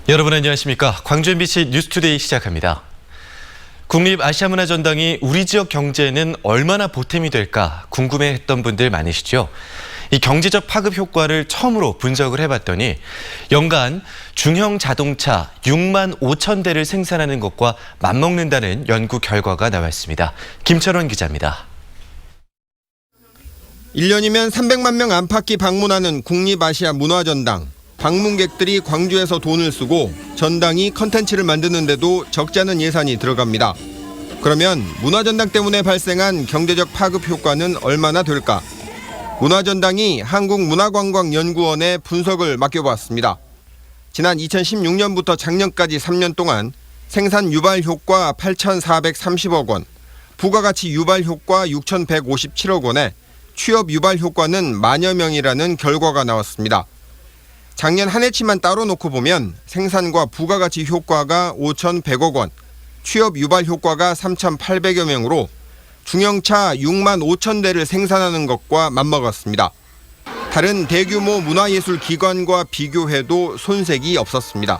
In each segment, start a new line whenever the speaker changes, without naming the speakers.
여러분 안녕하십니까? 광주 MBC 뉴스투데이 시작합니다. 국립아시아문화전당이 우리 지역 경제에는 얼마나 보탬이 될까 궁금해했던 분들 많으시죠? 이 경제적 파급 효과를 처음으로 분석을 해봤더니 연간 중형 자동차 6만 5천 대를 생산하는 것과 맞먹는다는 연구 결과가 나왔습니다. 김철원 기자입니다.
1년이면 300만 명 안팎이 방문하는 국립아시아문화전당. 방문객들이 광주에서 돈을 쓰고 전당이 컨텐츠를 만드는데도 적지 않은 예산이 들어갑니다. 그러면 문화전당 때문에 발생한 경제적 파급 효과는 얼마나 될까? 문화전당이 한국문화관광연구원에 분석을 맡겨봤습니다. 지난 2016년부터 작년까지 3년 동안 생산 유발 효과 8,430억 원, 부가가치 유발 효과 6,157억 원에 취업 유발 효과는 만여 명이라는 결과가 나왔습니다. 작년 한 해치만 따로 놓고 보면 생산과 부가가치 효과가 5,100억 원, 취업 유발 효과가 3,800여 명으로 중형차 6만 5천 대를 생산하는 것과 맞먹었습니다. 다른 대규모 문화예술 기관과 비교해도 손색이 없었습니다.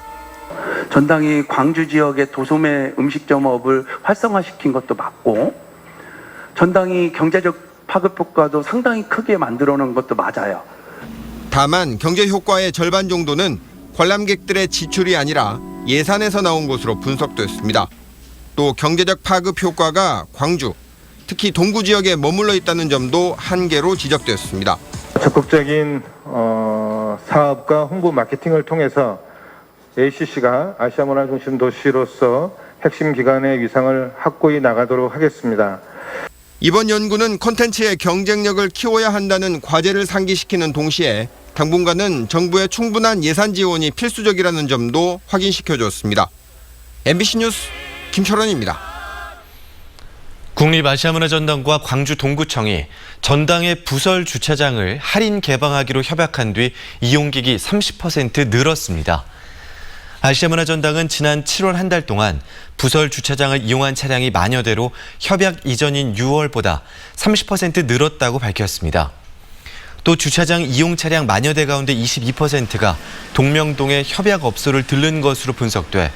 전당이 광주 지역의 도소매 음식점업을 활성화시킨 것도 맞고 전당이 경제적 파급 효과도 상당히 크게 만들어 놓은 것도 맞아요.
다만 경제 효과의 절반 정도는 관람객들의 지출이 아니라 예산에서 나온 것으로 분석됐습니다. 또 경제적 파급 효과가 광주, 특히 동구 지역에 머물러 있다는 점도 한계로 지적되었습니다.
적극적인 사업과 홍보 마케팅을 통해서 ACC가 아시아문화중심 도시로서 핵심 기관의 위상을 확고히 나가도록 하겠습니다.
이번 연구는 콘텐츠의 경쟁력을 키워야 한다는 과제를 상기시키는 동시에 당분간은 정부의 충분한 예산 지원이 필수적이라는 점도 확인시켜줬습니다. MBC 뉴스 김철원입니다.
국립아시아문화전당과 광주 동구청이 전당의 부설 주차장을 할인 개방하기로 협약한 뒤 이용객이 30% 늘었습니다. 아시아문화전당은 지난 7월 한 달 동안 부설 주차장을 이용한 차량이 만여 대로 협약 이전인 6월보다 30% 늘었다고 밝혔습니다. 또 주차장 이용 차량 만여 대 가운데 22%가 동명동의 협약업소를 들른 것으로 분석돼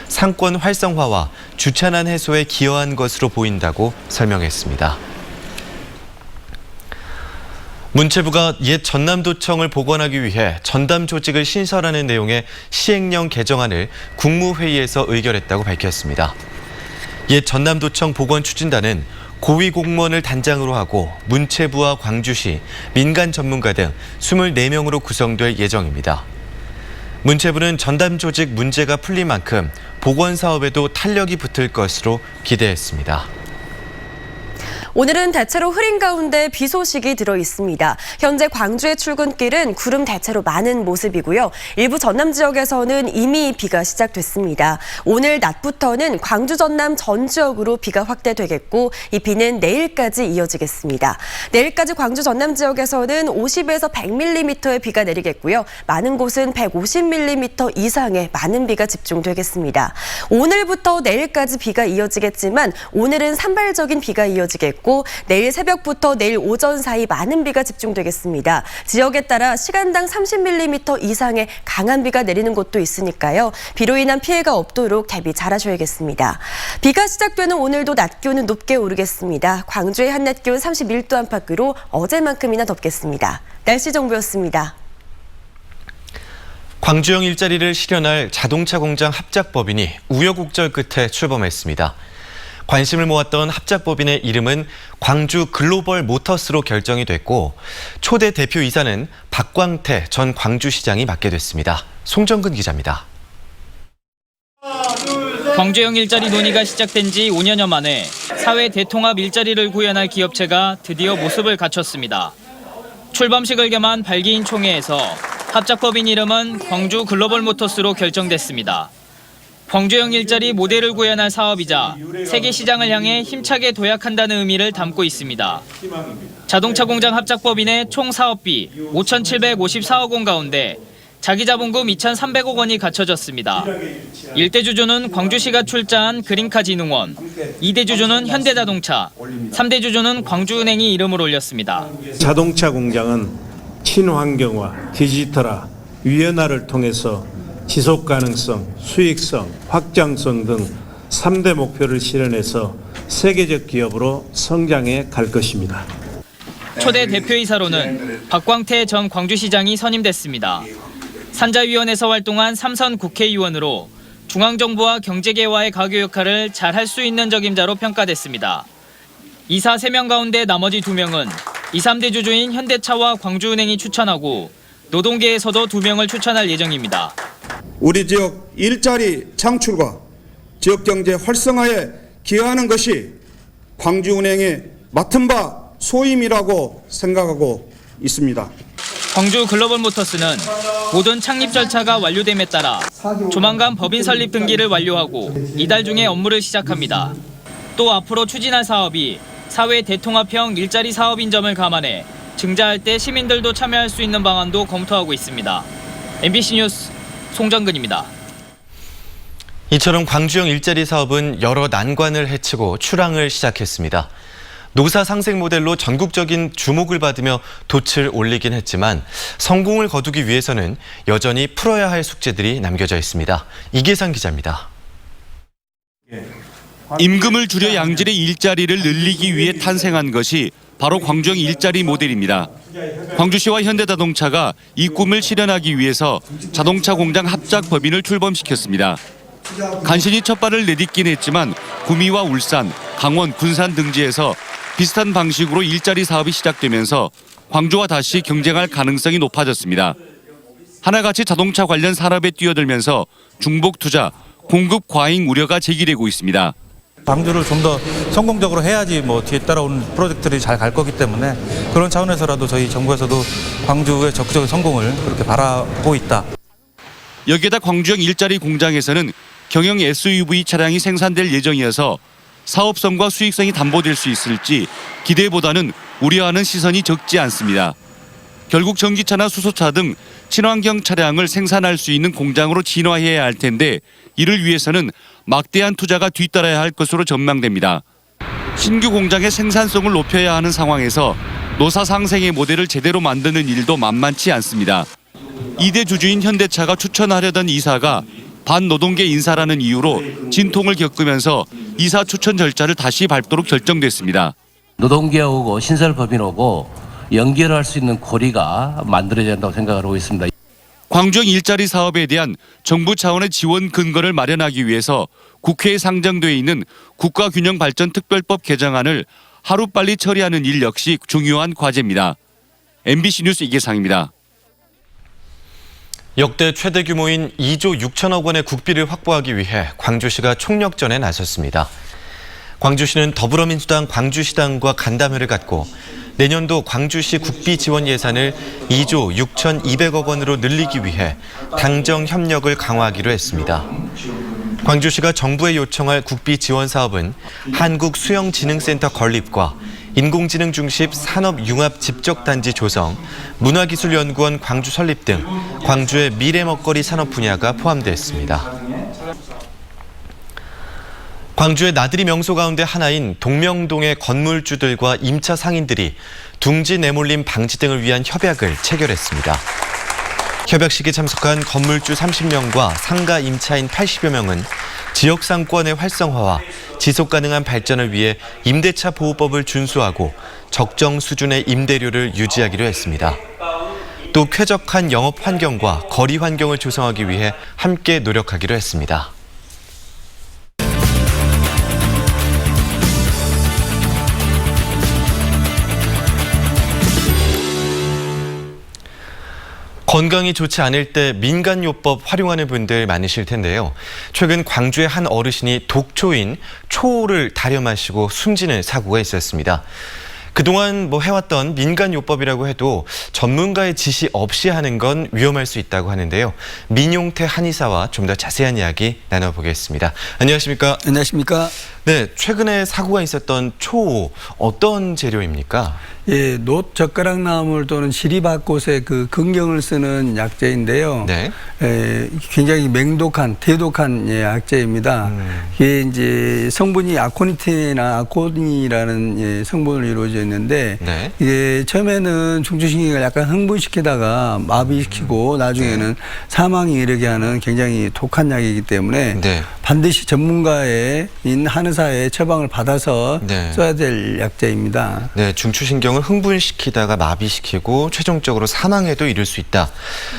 상권 활성화와 주차난 해소에 기여한 것으로 보인다고 설명했습니다. 문체부가 옛 전남도청을 복원하기 위해 전담 조직을 신설하는 내용의 시행령 개정안을 국무회의에서 의결했다고 밝혔습니다. 옛 전남도청 복원 추진단은 고위 공무원을 단장으로 하고 문체부와 광주시, 민간 전문가 등 24명으로 구성될 예정입니다. 문체부는 전담 조직 문제가 풀린 만큼 복원 사업에도 탄력이 붙을 것으로 기대했습니다.
오늘은 대체로 흐린 가운데 비 소식이 들어 있습니다. 현재 광주의 출근길은 구름 대체로 많은 모습이고요. 일부 전남 지역에서는 이미 비가 시작됐습니다. 오늘 낮부터는 광주 전남 전 지역으로 비가 확대되겠고 이 비는 내일까지 이어지겠습니다. 내일까지 광주 전남 지역에서는 50에서 100mm의 비가 내리겠고요. 많은 곳은 150mm 이상의 많은 비가 집중되겠습니다. 오늘부터 내일까지 비가 이어지겠지만 오늘은 산발적인 비가 이어지겠고 내일 새벽부터 내일 오전 사이 많은 비가 집중되겠습니다. 지역에 따라 시간당 30mm 이상의 강한 비가 내리는 곳도 있으니까요. 비로 인한 피해가 없도록 대비 잘하셔야겠습니다. 비가 시작되는 오늘도 낮 기온은 높게 오르겠습니다. 광주의 한낮 기온 31도 안팎으로 어제만큼이나 덥겠습니다. 날씨 정보였습니다.
광주형 일자리를 실현할 자동차 공장 합작법인이 우여곡절 끝에 출범했습니다. 관심을 모았던 합작법인의 이름은 광주 글로벌 모터스로 결정이 됐고 초대 대표이사는 박광태 전 광주시장이 맡게 됐습니다. 송정근 기자입니다.
광주형 일자리 논의가 시작된 지 5년여 만에 사회 대통합 일자리를 구현할 기업체가 드디어 모습을 갖췄습니다. 출범식을 겸한 발기인 총회에서 합작법인 이름은 광주 글로벌 모터스로 결정됐습니다. 광주형 일자리 모델을 구현할 사업이자 세계 시장을 향해 힘차게 도약한다는 의미를 담고 있습니다. 자동차 공장 합작법인의 총 사업비 5,754억 원 가운데 자기자본금 2,300억 원이 갖춰졌습니다. 1대 주주는 광주시가 출자한 그린카진흥원, 2대 주주는 현대자동차, 3대 주주는 광주은행이 이름을 올렸습니다.
자동차 공장은 친환경화, 디지털화, 유연화를 통해서 지속 가능성, 수익성, 확장성 등 3대 목표를 실현해서 세계적 기업으로 성장해 갈 것입니다.
초대 대표이사로는 박광태 전 광주시장이 선임됐습니다. 산자위원회에서 활동한 3선 국회의원으로 중앙정부와 경제개화의 가교 역할을 잘 할 수 있는 적임자로 평가됐습니다. 이사 3명 가운데 나머지 2명은 2, 3대 주주인 현대차와 광주은행이 추천하고 노동계에서도 2명을 추천할 예정입니다.
우리 지역 일자리 창출과 지역경제 활성화에 기여하는 것이 광주은행의 맡은 바 소임이라고 생각하고 있습니다.
광주 글로벌모터스는 모든 창립 절차가 완료됨에 따라 조만간 법인 설립 등기를 완료하고 이달 중에 업무를 시작합니다. 또 앞으로 추진할 사업이 사회 대통합형 일자리 사업인 점을 감안해 증자할 때 시민들도 참여할 수 있는 방안도 검토하고 있습니다. MBC 뉴스 송정근입니다.
이처럼 광주형 일자리 사업은 여러 난관을 헤치고 출항을 시작했습니다. 노사 상생 모델로 전국적인 주목을 받으며 돛을 올리긴 했지만 성공을 거두기 위해서는 여전히 풀어야 할 숙제들이 남겨져 있습니다. 이계상 기자입니다.
임금을 줄여 양질의 일자리를 늘리기 위해 탄생한 것이 바로 광주형 일자리 모델입니다. 광주시와 현대자동차가 이 꿈을 실현하기 위해서 자동차 공장 합작 법인을 출범시켰습니다. 간신히 첫 발을 내딛긴 했지만 구미와 울산, 강원, 군산 등지에서 비슷한 방식으로 일자리 사업이 시작되면서 광주와 다시 경쟁할 가능성이 높아졌습니다. 하나같이 자동차 관련 산업에 뛰어들면서 중복 투자, 공급 과잉 우려가 제기되고 있습니다.
광주를 좀 더 성공적으로 해야지 뒤에 따라오는 프로젝트들이 잘 갈 거기 때문에 그런 차원에서라도 저희 정부에서도 광주의 적극적인 성공을 그렇게 바라고 있다.
여기에다 광주형 일자리 공장에서는 경영 SUV 차량이 생산될 예정이어서 사업성과 수익성이 담보될 수 있을지 기대보다는 우려하는 시선이 적지 않습니다. 결국 전기차나 수소차 등 친환경 차량을 생산할 수 있는 공장으로 진화해야 할 텐데 이를 위해서는 막대한 투자가 뒤따라야 할 것으로 전망됩니다. 신규 공장의 생산성을 높여야 하는 상황에서 노사 상생의 모델을 제대로 만드는 일도 만만치 않습니다. 2대 주주인 현대차가 추천하려던 이사가 반노동계 인사라는 이유로 진통을 겪으면서 이사 추천 절차를 다시 밟도록 결정됐습니다.
노동계가 오고 신설법인 오고 연결할 수 있는 고리가 만들어져야 한다고 생각하고 있습니다.
광주형 일자리 사업에 대한 정부 차원의 지원 근거를 마련하기 위해서 국회에 상정돼 있는 국가균형발전특별법 개정안을 하루빨리 처리하는 일 역시 중요한 과제입니다. MBC 뉴스 이계상입니다.
역대 최대 규모인 2조 6천억 원의 국비를 확보하기 위해 광주시가 총력전에 나섰습니다. 광주시는 더불어민주당 광주시당과 간담회를 갖고 내년도 광주시 국비 지원 예산을 2조 6,200억 원으로 늘리기 위해 당정 협력을 강화하기로 했습니다. 광주시가 정부에 요청할 국비 지원 사업은 한국수영진흥센터 건립과 인공지능 중심 산업융합집적단지 조성, 문화기술연구원 광주 설립 등 광주의 미래 먹거리 산업 분야가 포함되어 있습니다. 광주의 나들이 명소 가운데 하나인 동명동의 건물주들과 임차 상인들이 둥지 내몰림 방지 등을 위한 협약을 체결했습니다. 협약식에 참석한 건물주 30명과 상가 임차인 80여 명은 지역 상권의 활성화와 지속 가능한 발전을 위해 임대차 보호법을 준수하고 적정 수준의 임대료를 유지하기로 했습니다. 또 쾌적한 영업 환경과 거리 환경을 조성하기 위해 함께 노력하기로 했습니다. 건강이 좋지 않을 때 민간요법 활용하는 분들 많으실 텐데요. 최근 광주의 한 어르신이 독초인 초를 다려 마시고 숨지는 사고가 있었습니다. 그동안 해왔던 민간요법이라고 해도 전문가의 지시 없이 하는 건 위험할 수 있다고 하는데요. 민용태 한의사와 좀 더 자세한 이야기 나눠보겠습니다. 안녕하십니까?
안녕하십니까?
네, 최근에 사고가 있었던 초 어떤 재료입니까?
예, 놋 젓가락나물 또는 지리밭꽃의 그 근경을 쓰는 약재인데요.
네.
굉장히 맹독한, 대독한 약재입니다. 이게 이제 성분이 아코니틴이나 아코닌이라는 성분으로 이루어져 있는데
네.
이게 처음에는 중추신경을 약간 흥분시키다가 마비시키고 나중에는 사망에 이르게 하는 굉장히 독한 약이기 때문에
네.
반드시 전문가인 한의사의 처방을 받아서
네.
써야 될 약재입니다.
네, 중추신경을 흥분시키다가 마비시키고 최종적으로 사망에도 이를 수 있다.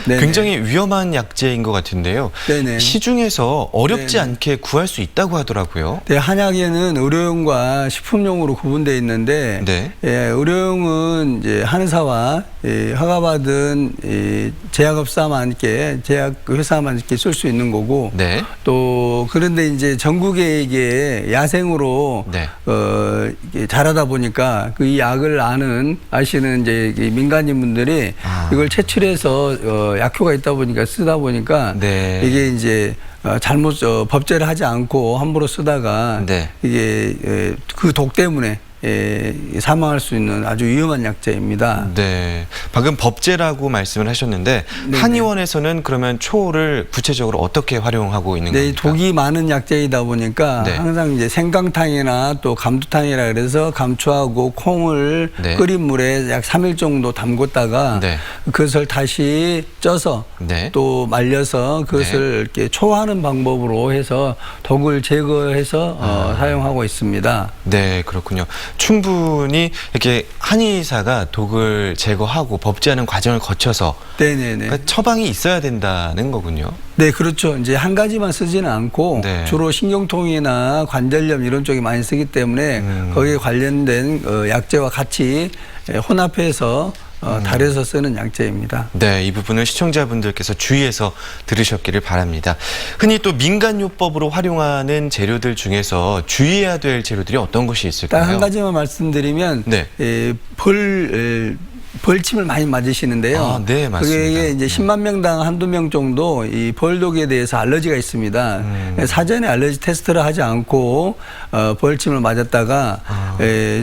네네.
굉장히 위험한 약재인 것 같은데요.
네네.
시중에서 어렵지
네네.
않게 구할 수 있다고 하더라고요.
네, 한약에는 의료용과 식품용으로 구분되어 있는데
네.
의료용은 이제 한의사와 허가받은 제약업사만 이렇게 제약회사만 이렇게 쓸 수 있는 거고
네.
또 그런데 이제 전국에 이게 야생으로
네.
이게 자라다 보니까 그 이 약을 아시는 이제 민간인 분들이 이걸 채취해서 약효가 있다 보니까 쓰다 보니까
네.
이게 이제 잘못 법제를 하지 않고 함부로 쓰다가
네.
이게 그 독 때문에 사망할 수 있는 아주 위험한 약재입니다.
네. 방금 법제라고 말씀을 하셨는데
네네.
한의원에서는 그러면 초를 구체적으로 어떻게 활용하고 있는
네,
겁니까?
독이 많은 약재이다 보니까
네.
항상 이제 생강탕이나 또 감두탕이라 그래서 감초하고 콩을
네.
끓인 물에 약 3일 정도 담궜다가
네.
그것을 다시 쪄서
네.
또 말려서 그것을 이렇게 초하는 방법으로 해서 독을 제거해서 사용하고 있습니다.
네, 그렇군요. 충분히 이렇게 한의사가 독을 제거하고 법제하는 과정을 거쳐서
네네네.
그러니까 처방이 있어야 된다는 거군요.
네, 그렇죠. 이제 한 가지만 쓰지는 않고
네.
주로 신경통이나 관절염 이런 쪽에 많이 쓰기 때문에 거기에 관련된 약재와 같이 혼합해서 달여서 쓰는 약재입니다.
네, 이 부분을 시청자분들께서 주의해서 들으셨기를 바랍니다. 흔히 또 민간요법으로 활용하는 재료들 중에서 주의해야 될 재료들이 어떤 것이 있을까요?
딱 한 가지만 말씀드리면
네.
벌침을 많이 맞으시는데요.
아, 네, 맞습니다.
그게 이제 10만 명당 한두 명 정도 이 벌독에 대해서 알러지가 있습니다. 사전에 알러지 테스트를 하지 않고 벌침을 맞았다가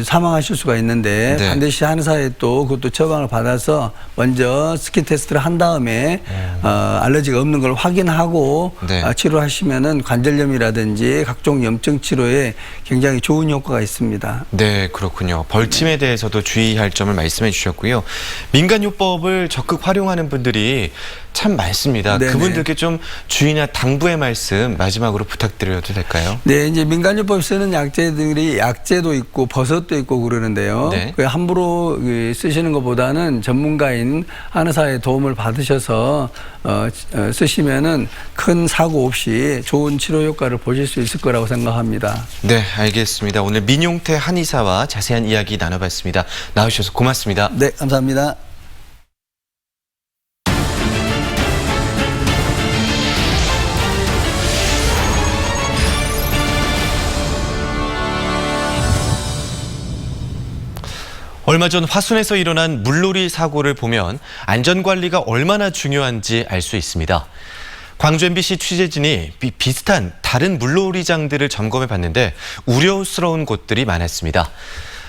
사망하실 수가 있는데
네.
반드시 한의사에 또 그것도 처방을 받아서 먼저 스킨 테스트를 한 다음에 알러지가 없는 걸 확인하고
네.
치료하시면은 관절염이라든지 각종 염증 치료에 굉장히 좋은 효과가 있습니다.
네, 그렇군요. 벌침에 대해서도 주의할 점을 말씀해 주셨고요. 민간요법을 적극 활용하는 분들이 참 많습니다.
네네.
그분들께 좀 주의나 당부의 말씀 마지막으로 부탁드려도 될까요?
네, 이제 민간요법 쓰는 약재들이 약재도 있고 버섯도 있고 그러는데요.
네.
그 함부로 쓰시는 것보다는 전문가인 한의사의 도움을 받으셔서 쓰시면은 큰 사고 없이 좋은 치료 효과를 보실 수 있을 거라고 생각합니다.
네, 알겠습니다. 오늘 민용태 한의사와 자세한 이야기 나눠봤습니다. 나와주셔서 고맙습니다.
네, 감사합니다.
얼마 전 화순에서 일어난 물놀이 사고를 보면 안전관리가 얼마나 중요한지 알 수 있습니다. 광주 MBC 취재진이 비슷한 다른 물놀이장들을 점검해 봤는데 우려스러운 곳들이 많았습니다.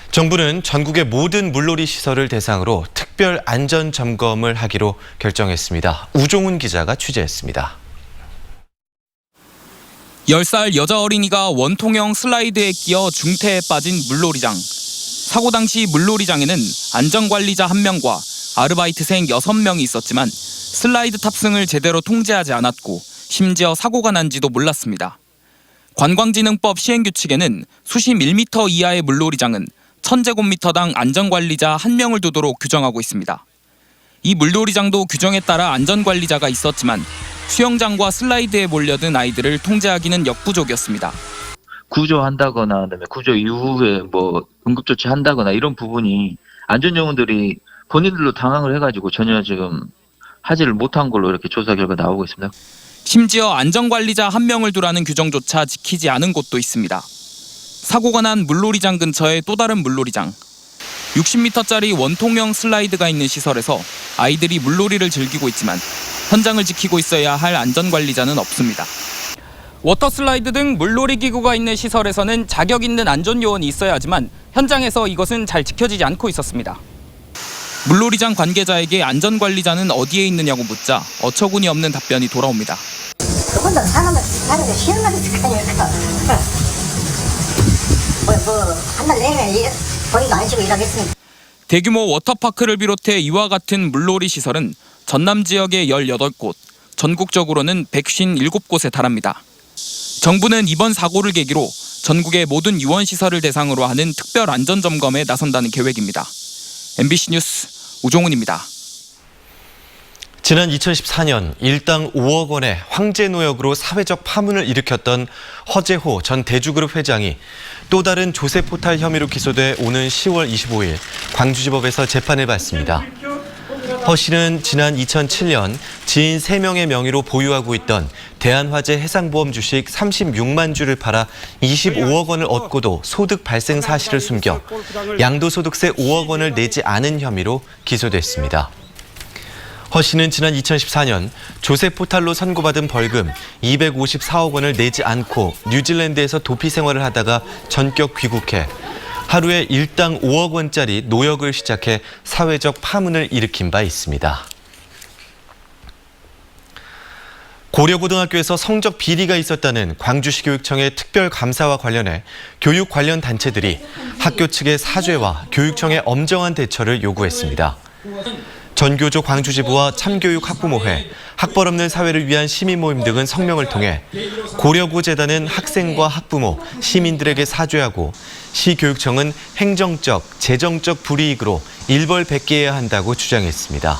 정부는 전국의 모든 물놀이 시설을 대상으로 특별 안전 점검을 하기로 결정했습니다. 우종훈 기자가 취재했습니다.
10살 여자 어린이가 원통형 슬라이드에 끼어 중태에 빠진 물놀이장. 사고 당시 물놀이장에는 안전관리자 1명과 아르바이트생 6명이 있었지만 슬라이드 탑승을 제대로 통제하지 않았고 심지어 사고가 난지도 몰랐습니다. 관광진흥법 시행규칙에는 수심 1m 이하의 물놀이장은 1000제곱미터당 안전관리자 1명을 두도록 규정하고 있습니다. 이 물놀이장도 규정에 따라 안전관리자가 있었지만 수영장과 슬라이드에 몰려든 아이들을 통제하기는 역부족이었습니다.
구조한다거나 그다음에 구조 이후에 뭐 응급조치 한다거나 이런 부분이 안전요원들이 본인들로 당황을 해가지고 전혀 지금 하지를 못한 걸로 이렇게 조사 결과 나오고 있습니다.
심지어 안전관리자 1명을 두라는 규정조차 지키지 않은 곳도 있습니다. 사고가 난 물놀이장 근처의 또 다른 물놀이장. 60m짜리 원통형 슬라이드가 있는 시설에서 아이들이 물놀이를 즐기고 있지만 현장을 지키고 있어야 할 안전관리자는 없습니다. 워터슬라이드 등 물놀이 기구가 있는 시설에서는 자격 있는 안전 요원이 있어야 하지만 현장에서 이것은 잘 지켜지지 않고 있었습니다. 물놀이장 관계자에게 안전관리자는 어디에 있느냐고 묻자 어처구니 없는 답변이 돌아옵니다.
그분도 사람을 시험만 있을 거 아닙니까? 한달 내내 본인도 안 쉬고 일하겠습니까?
대규모 워터파크를 비롯해 이와 같은 물놀이 시설은 전남 지역에 18곳, 전국적으로는 157곳에 달합니다. 정부는 이번 사고를 계기로 전국의 모든 유원시설을 대상으로 하는 특별 안전점검에 나선다는 계획입니다. MBC 뉴스 우종훈입니다.
지난 2014년 일당 5억 원의 황제노역으로 사회적 파문을 일으켰던 허재호 전 대주그룹 회장이 또 다른 조세포탈 혐의로 기소돼 오는 10월 25일 광주지법에서 재판을 받습니다. 허 씨는 지난 2007년 지인 3명의 명의로 보유하고 있던 대한화재 해상보험 주식 36만 주를 팔아 25억 원을 얻고도 소득 발생 사실을 숨겨 양도소득세 5억 원을 내지 않은 혐의로 기소됐습니다. 허 씨는 지난 2014년 조세포탈로 선고받은 벌금 254억 원을 내지 않고 뉴질랜드에서 도피 생활을 하다가 전격 귀국해 하루에 일당 5억 원짜리 노역을 시작해 사회적 파문을 일으킨 바 있습니다. 고려고등학교에서 성적 비리가 있었다는 광주시 교육청의 특별감사와 관련해 교육 관련 단체들이 학교 측의 사죄와 교육청의 엄정한 대처를 요구했습니다. 전교조 광주지부와 참교육 학부모회, 학벌 없는 사회를 위한 시민모임 등은 성명을 통해 고려고재단은 학생과 학부모, 시민들에게 사죄하고 시교육청은 행정적, 재정적 불이익으로 일벌백계해야 한다고 주장했습니다.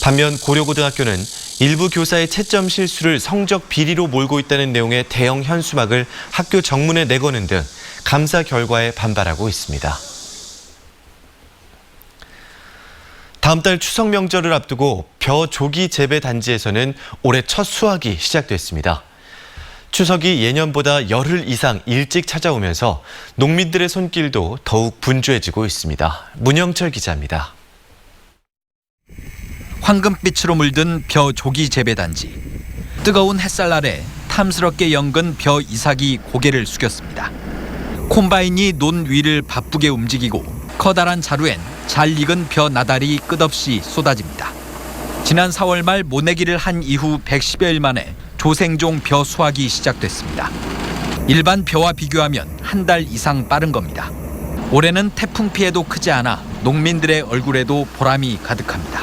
반면 고려고등학교는 일부 교사의 채점 실수를 성적 비리로 몰고 있다는 내용의 대형 현수막을 학교 정문에 내거는 등 감사 결과에 반발하고 있습니다. 다음 달 추석 명절을 앞두고 벼 조기 재배 단지에서는 올해 첫 수확이 시작됐습니다. 추석이 예년보다 열흘 이상 일찍 찾아오면서 농민들의 손길도 더욱 분주해지고 있습니다. 문영철 기자입니다.
황금빛으로 물든 벼 조기 재배 단지. 뜨거운 햇살 아래 탐스럽게 연근 벼 이삭이 고개를 숙였습니다. 콤바인이 논 위를 바쁘게 움직이고 커다란 자루엔 잘 익은 벼 나달이 끝없이 쏟아집니다. 지난 4월 말 모내기를 한 이후 110여일 만에 조생종 벼 수확이 시작됐습니다. 일반 벼와 비교하면 한 달 이상 빠른 겁니다. 올해는 태풍 피해도 크지 않아 농민들의 얼굴에도 보람이 가득합니다.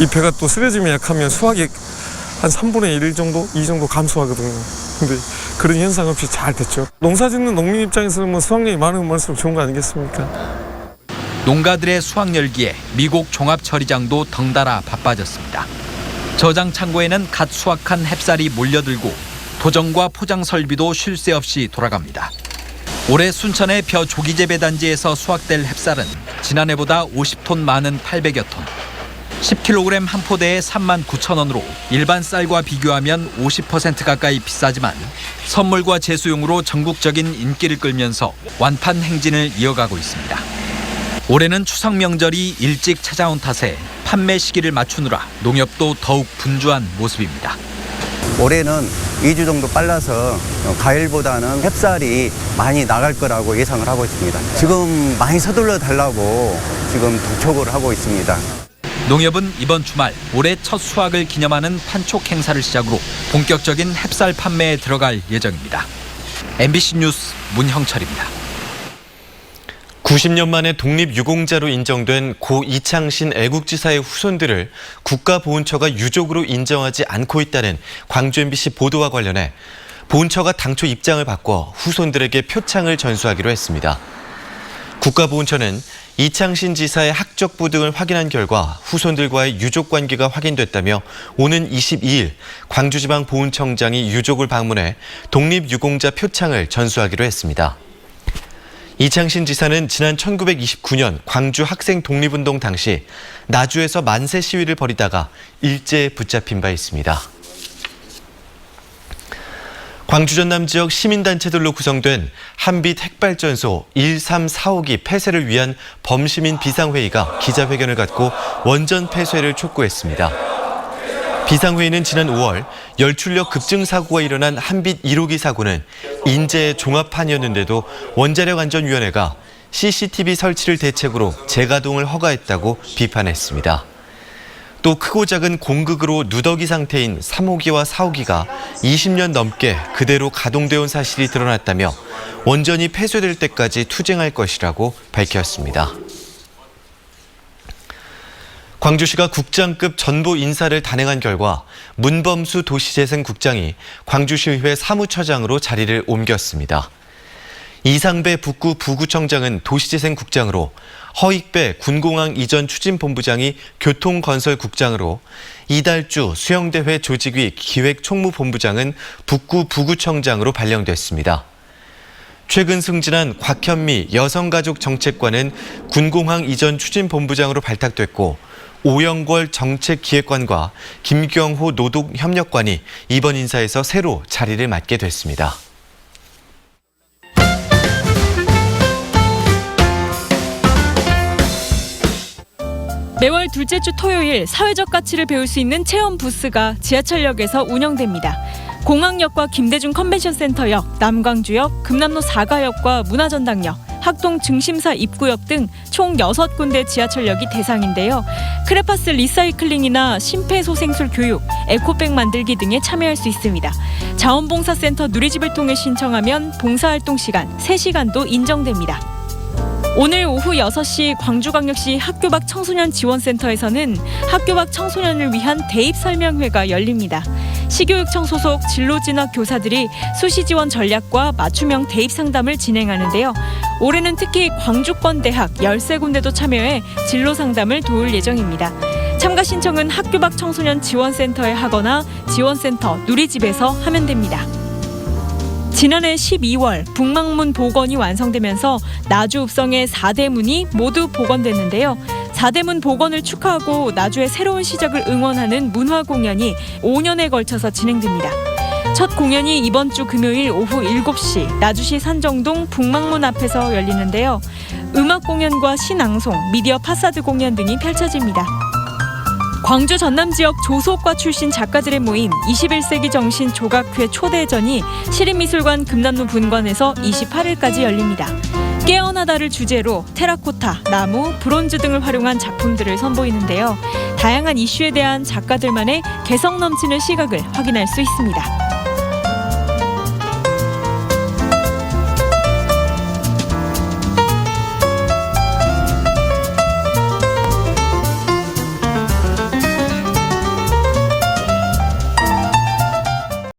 이 벼가 또 쓰러짐이 약하면 수확이 한 3분의 1 정도, 이 정도 감소하거든요. 근데 그런 현상 없이 잘 됐죠. 농사 짓는 농민 입장에서는 뭐 수확량이 많으면 많을수록 좋은 거 아니겠습니까?
농가들의 수확 열기에 미국 종합처리장도 덩달아 바빠졌습니다. 저장 창고에는 갓 수확한 햅쌀이 몰려들고 도정과 포장 설비도 쉴 새 없이 돌아갑니다. 올해 순천의 벼 조기 재배 단지에서 수확될 햅쌀은 지난해보다 50톤 많은 800여 톤. 10kg 한 포대에 39,000원으로 일반 쌀과 비교하면 50% 가까이 비싸지만 선물과 제수용으로 전국적인 인기를 끌면서 완판 행진을 이어가고 있습니다. 올해는 추석 명절이 일찍 찾아온 탓에 판매 시기를 맞추느라 농협도 더욱 분주한 모습입니다.
올해는 2주 정도 빨라서 과일보다는 햅쌀이 많이 나갈 거라고 예상을 하고 있습니다. 지금 많이 서둘러 달라고 지금 독촉을 하고 있습니다.
농협은 이번 주말 올해 첫 수확을 기념하는 판촉 행사를 시작으로 본격적인 햅쌀 판매에 들어갈 예정입니다. MBC 뉴스 문형철입니다.
90년 만에 독립유공자로 인정된 고 이창신 애국지사의 후손들을 국가보훈처가 유족으로 인정하지 않고 있다는 광주 MBC 보도와 관련해 보훈처가 당초 입장을 바꿔 후손들에게 표창을 전수하기로 했습니다. 국가보훈처는 이창신 지사의 학적부 등을 확인한 결과 후손들과의 유족 관계가 확인됐다며 오는 22일 광주지방보훈청장이 유족을 방문해 독립유공자 표창을 전수하기로 했습니다. 이창신 지사는 지난 1929년 광주 학생 독립운동 당시 나주에서 만세 시위를 벌이다가 일제에 붙잡힌 바 있습니다. 광주 전남 지역 시민단체들로 구성된 한빛 핵발전소 1345기 폐쇄를 위한 범시민 비상회의가 기자회견을 갖고 원전 폐쇄를 촉구했습니다. 비상회의는 지난 5월 열출력 급증 사고가 일어난 한빛 1호기 사고는 인재 종합판이었는데도 원자력안전위원회가 CCTV 설치를 대책으로 재가동을 허가했다고 비판했습니다. 또 크고 작은 공극으로 누더기 상태인 3호기와 4호기가 20년 넘게 그대로 가동되어 온 사실이 드러났다며 원전이 폐쇄될 때까지 투쟁할 것이라고 밝혔습니다. 광주시가 국장급 전보 인사를 단행한 결과 문범수 도시재생국장이 광주시의회 사무처장으로 자리를 옮겼습니다. 이상배 북구 부구청장은 도시재생국장으로, 허익배 군공항 이전 추진본부장이 교통건설국장으로, 이달주 수영대회 조직위 기획총무본부장은 북구 부구청장으로 발령됐습니다. 최근 승진한 곽현미 여성가족정책관은 군공항 이전 추진본부장으로 발탁됐고, 오영걸 정책기획관과 김경호 노동협력관이 이번 인사에서 새로 자리를 맡게 됐습니다.
매월 둘째 주 토요일 사회적 가치를 배울 수 있는 체험 부스가 지하철역에서 운영됩니다. 공항역과 김대중 컨벤션센터역, 남광주역, 금남로 4가역과 문화전당역, 학동 증심사 입구역 등 총 6군데 지하철역이 대상인데요. 크레파스 리사이클링이나 심폐소생술 교육, 에코백 만들기 등에 참여할 수 있습니다. 자원봉사센터 누리집을 통해 신청하면 봉사활동 시간 3시간도 인정됩니다. 오늘 오후 6시 광주광역시 학교 밖 청소년 지원센터에서는 학교 밖 청소년을 위한 대입 설명회가 열립니다. 시교육청 소속 진로진학 교사들이 수시 지원 전략과 맞춤형 대입 상담을 진행하는데요. 올해는 특히 광주권 대학 13군데도 참여해 진로 상담을 도울 예정입니다. 참가 신청은 학교 밖 청소년 지원센터에 하거나 지원센터 누리집에서 하면 됩니다. 지난해 12월 북망문 복원이 완성되면서 나주 읍성의 4대문이 모두 복원됐는데요. 4대문 복원을 축하하고 나주의 새로운 시작을 응원하는 문화 공연이 5년에 걸쳐서 진행됩니다. 첫 공연이 이번 주 금요일 오후 7시 나주시 산정동 북망문 앞에서 열리는데요. 음악 공연과 시낭송, 미디어 파사드 공연 등이 펼쳐집니다. 광주 전남 지역 조소과 출신 작가들의 모임 21세기 정신 조각회 초대전이 시립미술관 금남로 분관에서 28일까지 열립니다. 깨어나다를 주제로 테라코타, 나무, 브론즈 등을 활용한 작품들을 선보이는데요. 다양한 이슈에 대한 작가들만의 개성 넘치는 시각을 확인할 수 있습니다.